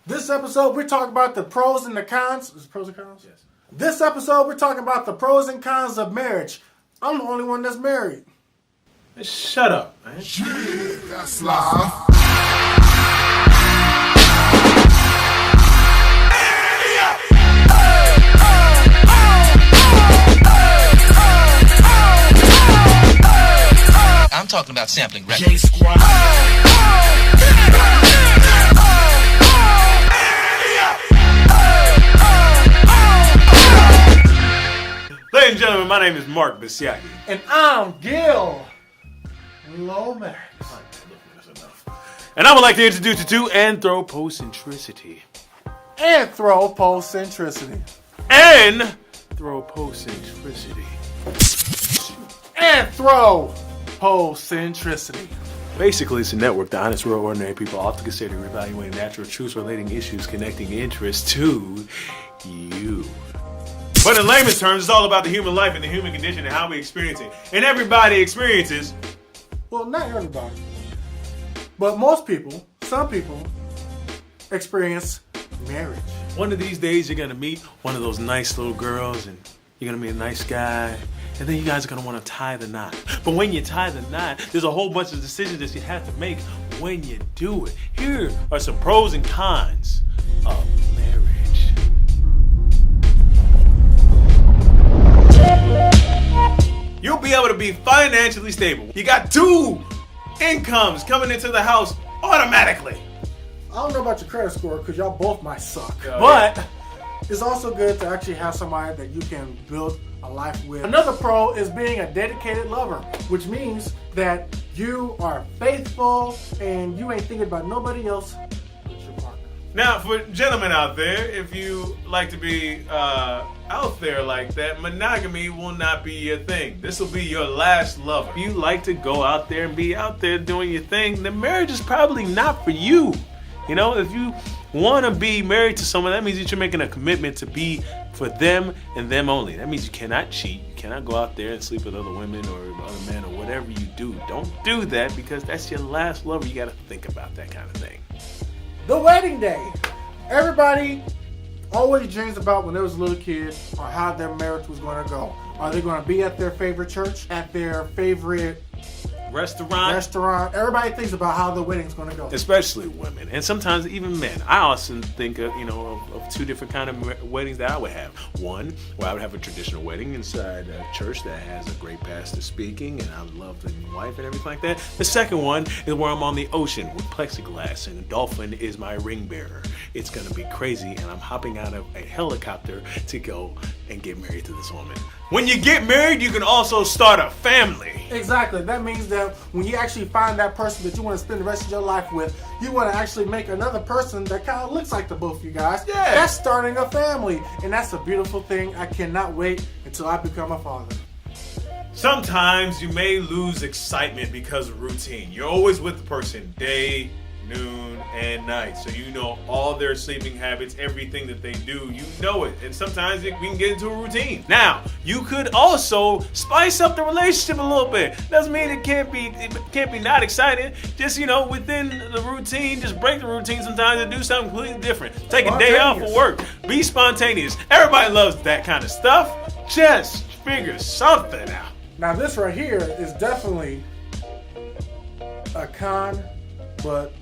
This episode, we're talking about the pros and the cons. Is it pros and cons? Yes. This episode, we're talking about the pros and cons of marriage. I'm the only one that's married. Man, shut up, man. Yeah, that's live. I'm talking about sampling records. Ladies and gentlemen, my name is Mark Bisiaki. And I'm Gil Lomax. And I would like to introduce you to Anthropocentricity. Anthropocentricity. Anthropocentricity. Anthropocentricity. Basically, it's a network that honest, real, ordinary people often consider evaluating natural truths relating issues connecting interests to you. But in layman's terms, it's all about the human life and the human condition and how we experience it. And everybody experiences. Well, not everybody. But most people, some people, experience marriage. One of these days, you're going to meet one of those nice little girls and you're going to meet a nice guy. And then you guys are going to want to tie the knot. But when you tie the knot, there's a whole bunch of decisions that you have to make when you do it. Here are some pros and cons of marriage. You'll be able to be financially stable. You got 2 incomes coming into the house automatically. I don't know about your credit score because y'all both might suck. Oh, but it's also good to actually have somebody that you can build a life with. Another pro is being a dedicated lover, which means that you are faithful and you ain't thinking about nobody else but your partner. Now, for gentlemen out there, if you like to be out there like that, monogamy will not be your thing. This will be your last lover. If you like to go out there and be out there doing your thing, then marriage is probably not for you. You know, if you want to be married to someone, that means that you're making a commitment to be for them and them only. That means you cannot cheat. You cannot go out there and sleep with other women or other men or whatever you do. Don't do that because that's your last lover. You got to think about that kind of thing. The wedding day. Everybody always dreams about when they was a little kid or how their marriage was going to go. Are they going to be at their favorite church? At their favorite restaurant? Everybody thinks about how the wedding's going to go. Especially women, and sometimes even men. I often think of, of 2 different kind of weddings that I would have. One, where I would have a traditional wedding inside a church that has a great pastor speaking, and I love the wife and everything like that. The second one is where I'm on the ocean with plexiglass, and a dolphin is my ring bearer. It's going to be crazy, and I'm hopping out of a helicopter to go and get married to this woman. When you get married, you can also start a family. Exactly. That means that when you actually find that person that you want to spend the rest of your life with, you want to actually make another person that kind of looks like the both of you guys. Yeah. That's starting a family. And that's a beautiful thing. I cannot wait until I become a father. Sometimes you may lose excitement because of routine. You're always with the person day, noon, and night. So you know all their sleeping habits, everything that they do, you know it. And sometimes we can get into a routine. Now, you could also spice up the relationship a little bit. Doesn't mean it can't be not exciting. Just, within the routine, just break the routine sometimes and do something completely different. Take a day off of work. Be spontaneous. Everybody loves that kind of stuff. Just figure something out. Now this right here is definitely a con, but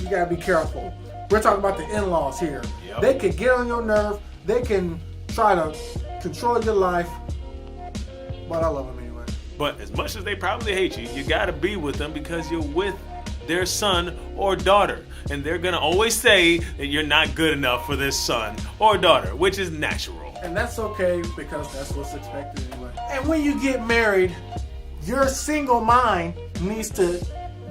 you gotta be careful. We're talking about the in-laws here. Yep. They can get on your nerve. They can try to control your life. But I love them anyway. But as much as they probably hate you, you gotta be with them because you're with their son or daughter. And they're gonna always say that you're not good enough for this son or daughter, which is natural. And that's okay because that's what's expected anyway. And when you get married, your single mind needs to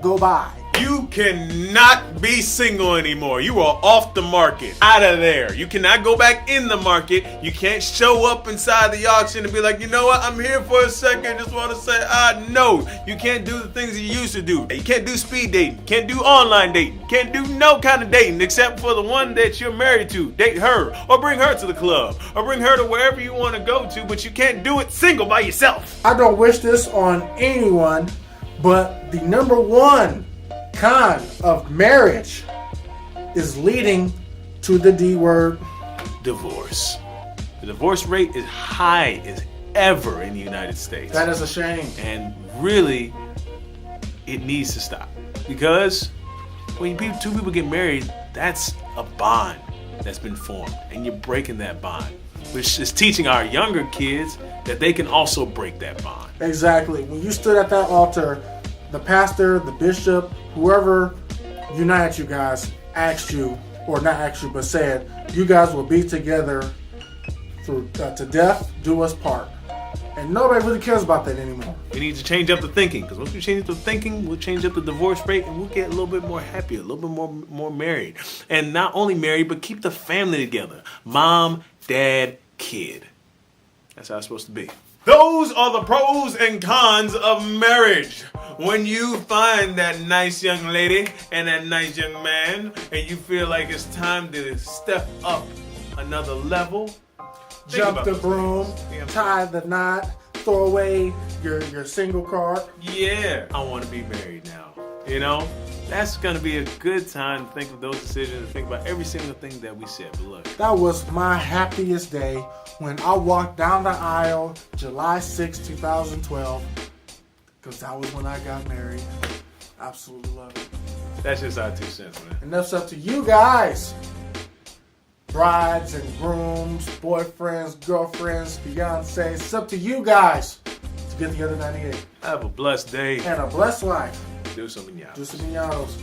go by. You cannot be single anymore. You are off the market. Out of there. You cannot go back in the market. You can't show up inside the auction and be like, you know what, I'm here for a second. Just want to say, no. You can't do the things you used to do. You can't do speed dating. Can't do online dating. Can't do no kind of dating except for the one that you're married to. Date her or bring her to the club or bring her to wherever you want to go to, but you can't do it single by yourself. I don't wish this on anyone, but the number one con of marriage is leading to the D word. Divorce. The divorce rate is high as ever in the United States. That is a shame. And really, it needs to stop. Because when two people get married, that's a bond that's been formed. And you're breaking that bond. Which is teaching our younger kids that they can also break that bond. Exactly. When you stood at that altar, the pastor, the bishop, whoever united you guys asked you, or not asked you, but said, you guys will be together through to death, do us part. And nobody really cares about that anymore. We need to change up the thinking, because once we change up the thinking, we'll change up the divorce rate, and we'll get a little bit more happy, a little bit more married. And not only married, but keep the family together. Mom, dad, kid. That's how it's supposed to be. Those are the pros and cons of marriage. When you find that nice young lady and that nice young man, and you feel like it's time to step up another level, jump the broom, tie the knot, throw away your single card. Yeah, I want to be married now. You know, that's going to be a good time to think of those decisions and think about every single thing that we said. But look, that was my happiest day when I walked down the aisle July 6, 2012, because that was when I got married. Absolutely love it. That's just our 2 cents, man. And that's up to you guys. Brides and grooms, boyfriends, girlfriends, fiancés. It's up to you guys to get the other 98. Have a blessed day. And a blessed life. Do some manados. Do some manados.